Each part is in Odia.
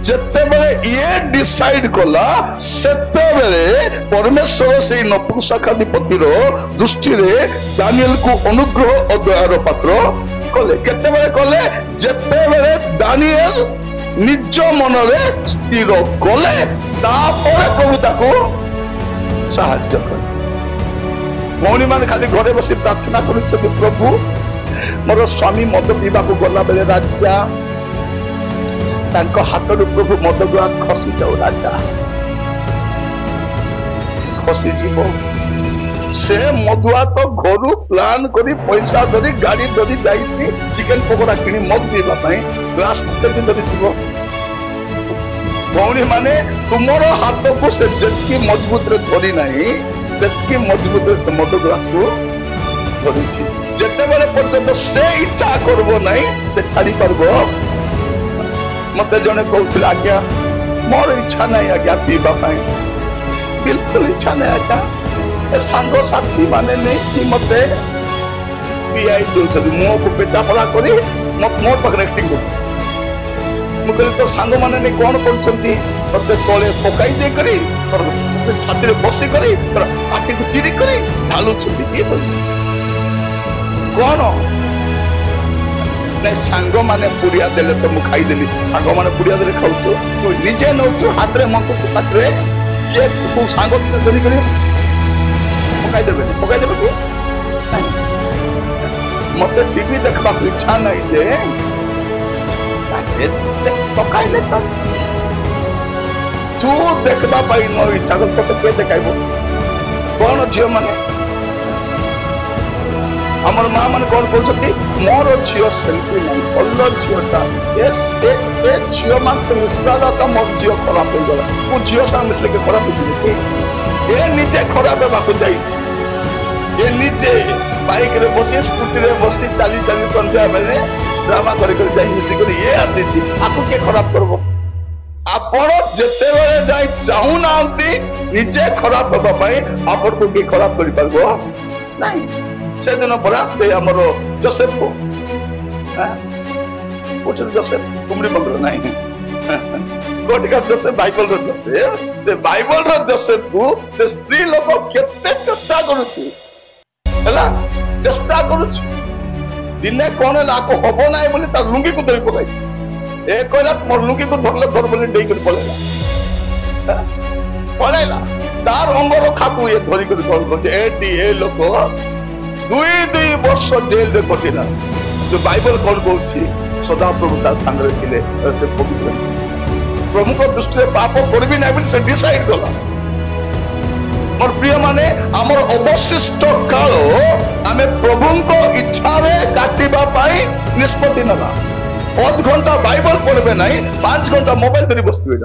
ଯେତେବେଳେ ଇଏ ଡିସାଇଡ କଲା ସେତେବେଳେ ପରମେଶ୍ୱର ସେଇ ନପୁଂସକାଧିପତିର ଦୃଷ୍ଟିରେ ଦାନିଏଲକୁ ଅନୁଗ୍ରହ ଓ ଦୟାର ପାତ୍ର କଲେ। କେତେବେଳେ କଲେ? ଯେତେବେଳେ ଦାନିଏଲ ନିଜ ମନରେ ସ୍ଥିର କଲେ, ତାପରେ ପ୍ରଭୁ ତାକୁ ସାହାଯ୍ୟ କଲେ। ଭଉଣୀ ମାନେ ଖାଲି ଘରେ ବସି ପ୍ରାର୍ଥନା କରୁଛନ୍ତି, ପ୍ରଭୁ ମୋର ସ୍ୱାମୀ ମଦ ପିଇବାକୁ ଗଲା ବେଳେ ରାଜା ତାଙ୍କ ହାତରୁ ପ୍ରଭୁ ମଦ ଗ୍ଲାସ ଖସି ଯାଉ, ରାଜା ଖସିଯିବ। ସେ ମଦୁଆ ତ ଘରୁ ପ୍ଲାନ କରି ପଇସା ଧରି ଗାଡି ଧରି ଯାଇଛି ଚିକେନ ପକୋଡା କିଣି ମଦ ପିଇବା ପାଇଁ, ଗ୍ଲାସ କେତେ ଧରିଯିବ? ଭଉଣୀ ମାନେ ତୁମର ହାତକୁ ସେ ଯେତିକି ମଜବୁତରେ ଧରି ନାହିଁ ସେତିକି ମଜବୁତରେ ସେ ମଦ ଗ୍ଲାସକୁ ଧରିଛି। ଯେତେବେଳେ ପର୍ଯ୍ୟନ୍ତ ସେ ଇଚ୍ଛା କରିବ ନାହିଁ ସେ ଛାଡି ପାରିବ। ମତେ ଜଣେ କହୁଥିଲେ, ଆଜ୍ଞା ମୋର ଇଚ୍ଛା ନାହିଁ ଆଜ୍ଞା ପିଇବା ପାଇଁ, ବିଲକୁଲ ଇଚ୍ଛା ନାହିଁ ଆଜ୍ଞା, ଏ ସାଙ୍ଗସାଥି ମାନେ ନେଇକି ମତେ ପିଆଇ ଦଉଛନ୍ତି, ମୁହଁକୁ ପେଚା ପଡା କରି ମୋ ପାଖରେ ଆକ୍ଟିଂ କରୁଛନ୍ତି। ମୁଁ କହିଲି ତୋ ସାଙ୍ଗମାନେ ନେଇ କଣ କରୁଛନ୍ତି? ତତେ ତଳେ ପକାଇ ଦେଇକରି ତୋର ଛାତିରେ ବସି କରି ତୋର ପାଟିକୁ ଚିରି କରି ଢାଲୁଛନ୍ତି। କିଏ କଣ? ନାଇଁ ସାଙ୍ଗମାନେ ପୁଡ଼ିଆ ଦେଲେ ତ ମୁଁ ଖାଇଦେଲି, ସାଙ୍ଗମାନେ ପୁଡ଼ିଆ ଦେଲେ ଖାଉଛୁ, ତୁ ନିଜେ ନଉଛୁ ହାତରେ ମଙ୍କୁଛୁ ପାଟିରେ, କିଏ କୋଉ ସାଙ୍ଗ ଧରିକରି ପକାଇଦେବେନି, ପକାଇଦେବେ କି? ମତେ ଟିଭି ଦେଖିବାକୁ ଇଚ୍ଛା ନାହିଁ ଯେ ପକାଇଲେ ତ ତୁ ଦେଖିବା ପାଇଁ ନ ଇଚ୍ଛା କଲେ ତତେ କିଏ ଦେଖାଇବ? କଣ ଝିଅ ମାନେ ଆମର ମା ମାନେ କଣ କହୁଛନ୍ତି, ମୋର ଝିଅ ସେମିତି ନାହିଁ, ଭଲ ଝିଅଟା, ଏ ଝିଅ ମାନେ ମିଶିବା ମୋ ଝିଅ ଖରାପ ହେଇଗଲା। ମୁଁ ଝିଅ ସାଙ୍ଗେ ମିଶିଲେ ଖରାପ ହେଇଯିବ କି? ଏ ନିଜେ ଖରାପ ହେବାକୁ ଯାଇଛି। ଏ ନିଜେ ବାଇକରେ ବସି ସ୍କୁଟିରେ ବସି ଚାଲି ଚାଲି ସନ୍ଧ୍ୟା ବେଳେ ଡ୍ରାମା କରି କରି ଯାଇ ମିଶିକରି ଇଏ ଆସିଛି, ଆକୁ କିଏ ଖରାପ କରିବ? ଆପଣ ଯେତେବେଳେ ଯାଇ ଚାହୁଁନାହାନ୍ତି ନିଜେ ଖରାପ ହେବା ପାଇଁ, ଆପଣଙ୍କୁ କିଏ ଖରାପ କରିପାରିବ ନାଇଁ। ସେଦିନ ପରା ସେ ଆମର ଜୋସେଫ ଜୋସେଫ କୁମରି ମନ୍ଦିର ନାହିଁ, ଗୋଟିକା ଜୋସେଫ ବାଇବଲର ଜୋସେଫ, ସେ ବାଇବଲର ଜୋସେଫକୁ ସେ ସ୍ତ୍ରୀ ଲୋକ କେତେ ଚେଷ୍ଟା କରୁଛି ହେଲା, ଚେଷ୍ଟା କରୁଛି। ଦିନେ କଣ ହେଲା, ଆକୁ ହବ ନାହିଁ ବୋଲି ତାର ଲୁଙ୍ଗିକୁ ଧରି ପକାଇ, ଏ କହିଲା ମୋର ଲୁଙ୍ଗିକୁ ଧରିଲେ ଧର ବୋଲି ଡେଇକରି ପଳେଇଲା। ତାର ଅଙ୍ଗ ରଖାକୁ ଇଏ ଧରିକରି କଣ କରୁଛି, ଏଠି ଏ ଲୋକ 2 ବର୍ଷ ଜେଲରେ କଟିଲା। ବାଇବଲ କଣ କହୁଛି, ସଦାପ୍ରଭୁ ତାର ସାଙ୍ଗରେ ଥିଲେ, ସେ ପବିତ୍ର ପ୍ରଭୁଙ୍କ ଦୃଷ୍ଟିରେ ପାପ କରିବି ନାହିଁ ବୋଲି ସେ ଡିସାଇଡ କଲା। ମୋର ପ୍ରିୟ ମାନେ, ଆମର ଅବଶିଷ୍ଟ କାଳ ଆମେ ପ୍ରଭୁଙ୍କ ଇଚ୍ଛାରେ କାଟିବା ପାଇଁ ନିଷ୍ପତ୍ତି ନେବା। ଅଧଘଣ୍ଟା ବାଇବଲ ପଢିବେ ନାହିଁ, 5 ଘଣ୍ଟା ମୋବାଇଲ ଧରି ବସିଥିବେ।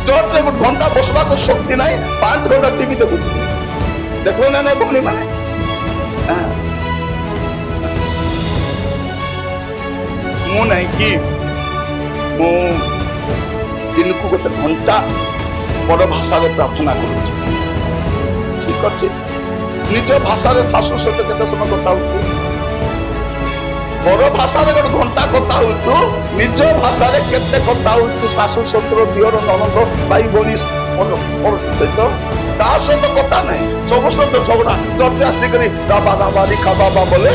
ଚର୍ଚ୍ଚରେ 1 ଘଣ୍ଟା ବସବାକୁ ଶକ୍ତି ନାହିଁ, 5 ଘଣ୍ଟା ଟିଭି ଦେଖୁଥିବେ। ଦେଖୁ ନା ନାଇଁ ଭଉଣୀ ମାନେ? ମୁଁ ନାହିଁ କି ମୁଁ ଦିନକୁ 1 ଘଣ୍ଟା ବଡ ଭାଷାରେ ପ୍ରାର୍ଥନା କରୁଛି, ଠିକ ଅଛି। ନିଜ ଭାଷାରେ ଶାଶୁ ସହିତ କେତେ ସମୟ କଥା ହଉଛୁ? ବଡ ଭାଷାରେ 1 ଘଣ୍ଟା କଥା ହଉଛୁ, ନିଜ ଭାଷାରେ କେତେ କଥା ହଉଛୁ? ଶାଶୁ ଶଶୁର ଦିଅର ନଣନ୍ଦ ଭାଇ ଭଉଣୀ ସହିତ, ତା ସହିତ କଥା ନାହିଁ, ସବୁ ସହିତ ଝଗଡା। ଚର୍ଚ୍ଚା ଆସିକରି ଦାବା ଦାବା ରିଖା ବାବା ବୋଲେ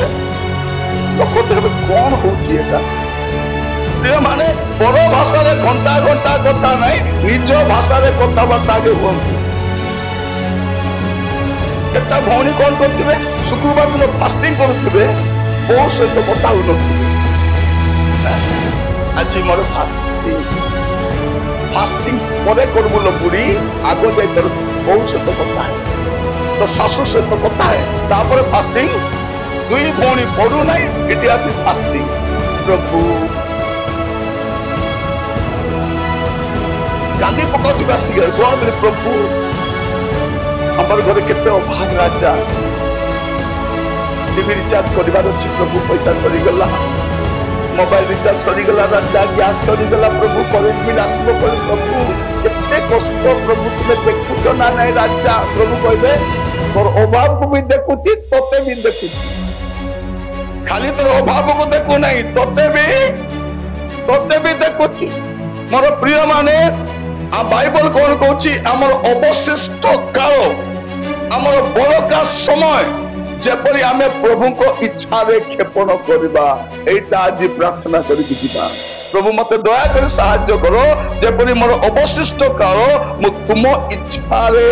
ଲୋକ ଦେଖବେ କଣ ହଉଛି ଏଟା? ମାନେ ବଡ ଭାଷାରେ ଘଣ୍ଟା ଘଣ୍ଟା କଥା ନାହିଁ, ନିଜ ଭାଷାରେ କଥାବାର୍ତ୍ତା ଆଗେ ହୁଅନ୍ତୁ। କେତେ ଭଉଣୀ କଣ କରୁଥିବେ, ଶୁକ୍ରବାର ଦିନ ଫାଷ୍ଟିଂ କରୁଥିବେ, ବୋଉ ସହିତ କଥା ହଉନଥିବେ। ଆଜି ମୋର ଫାଷ୍ଟିଂ ପରେ କରିବୁ ଲୋ ବୁଢୀ, ଆଗ ଯାଇ ତୋର ବୋଉ ସହିତ କଥା ହେ, ତ ଶାଶୁ ସହିତ କଥା ହେ, ତାପରେ ଫାଷ୍ଟିଂ। 2 ଭଉଣୀ ପଢୁ ନାହିଁ, ଏଠି ଆସି ଫାଷ୍ଟିଂ। ପ୍ରଭୁ କାନ୍ଦି ପକାଉଥିବା ସିଗାରେଟ କଣ ବୋଲି, ପ୍ରଭୁ ଆମର ଘରେ କେତେ ଅଭାବ ରାଜା, টিভি রিচার্জ করিবার ଅଛି প্রভু, পয়সা সরিগলা, মোবাইল রিচার্জ সরিগলা রাজা, গ্যাস সরিগলা প্রভু, করেন্ট বিল আসব করে প্রভু, কেতে কষ্ট প্রভু তুমি দেখুছ না নাই রাজা। প্রভু কইবে তোর অভাবକୁ ବି ଦେଖୁଛି, ତତେ ବି ଦେଖୁଛି, ଖାଲି ତୋର ଅଭାବକୁ ଦେଖୁ ନାହିଁ, ତତେ ବି तोते भी देखुची मोर प्रिय माने आ बाइबल कौन कहूची आमर अवशिष्ट काल आमर बड़का समय जेपरी आमे प्रभु को इच्छा रे क्षेपण करबा एटा आज प्रार्थना करी जिबा प्रभु मते दया कर सहाय्य करो जेपरी मोर अवशिष्ट काल मु तुम इच्छा रे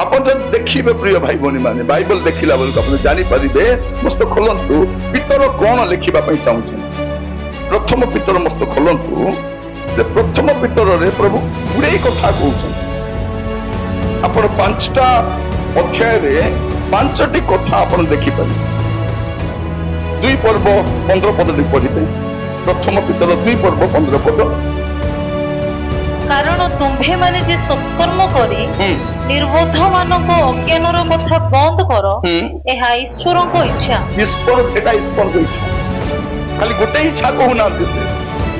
अपन जो देखिबे प्रिय भाई भनी माने बाइबल देखिला बोल अपन जानि परिबे मस्त खोलंतु पितर कोन लिखिबा पई चाहू प्रथम पितर मस्त खोलंतु से प्रथम पितर रे प्रभु गुडे कथा कहउछन अपन पांचटा अध्याय रे पांचटी कथा अपन देखि पारे 2 पर्व 15 पद पढ़िबे प्रथम पितर 2 पर्व 15 पद कारण तुम्भे माने जे सत्कर्म करी निर्बोध मानक अज्ञानर कथा बंद कर एहा ईश्वर को इच्छा एटा ईश्वर को इच्छा खाली गोटे इच्छा कहू ना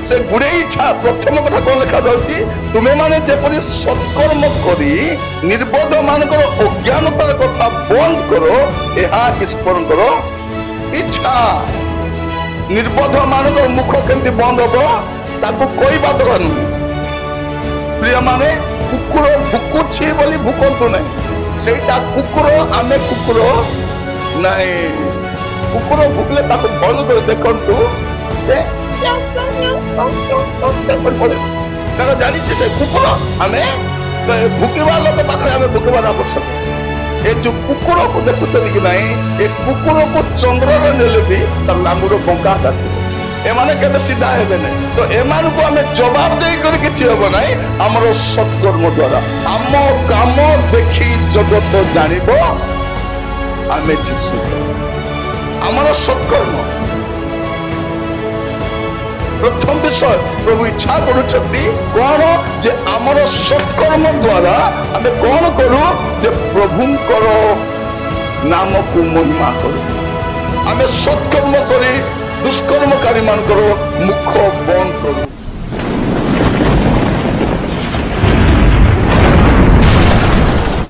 से गुड़े इच्छा प्रथम कथा कौन लिखा जाउची तुमे माने जेपरि सत्कर्म करी निर्बोध मानकर अज्ञानतार कथा बंद करो एहा ईश्वरकर इच्छा निर्बोध मानकर मुख केंति बंद होबो ताको कहबा दरकार नुहे प्रिय माने कुकुर भुकुछि बोली भुकंतु नहीं सेटा कुकुर आमे कुकुर नहीं कुकुर भुकले ताको बंद कर देखंतु से कारण जानी से कुकुर आमे भुकिबा लोक पाखरे आमे भुकिबार आवश्यक ए जो कुकुर को देखुछन कि नहीं ए कुकुर को चंद्र रे नेले भी त लांगुर बंका काटे ए माने केबे सीधा हेबे नै तो ए मान को आमे जवाब देई कर किछि होबो नै हमरो सत्कर्म द्वारा हम काम देखि जगत जानिबो आमे जिसु हमरो सत्कर्म प्रथम विषय प्रभु इच्छा करुछंती कौन जे आमर सत्कर्म द्वारा आमे कौन करू जे प्रभुंकर नाम को महिमा करू आमे सत्कर्म करी दुष्कर्मकारी मानकर मुख बंद करू।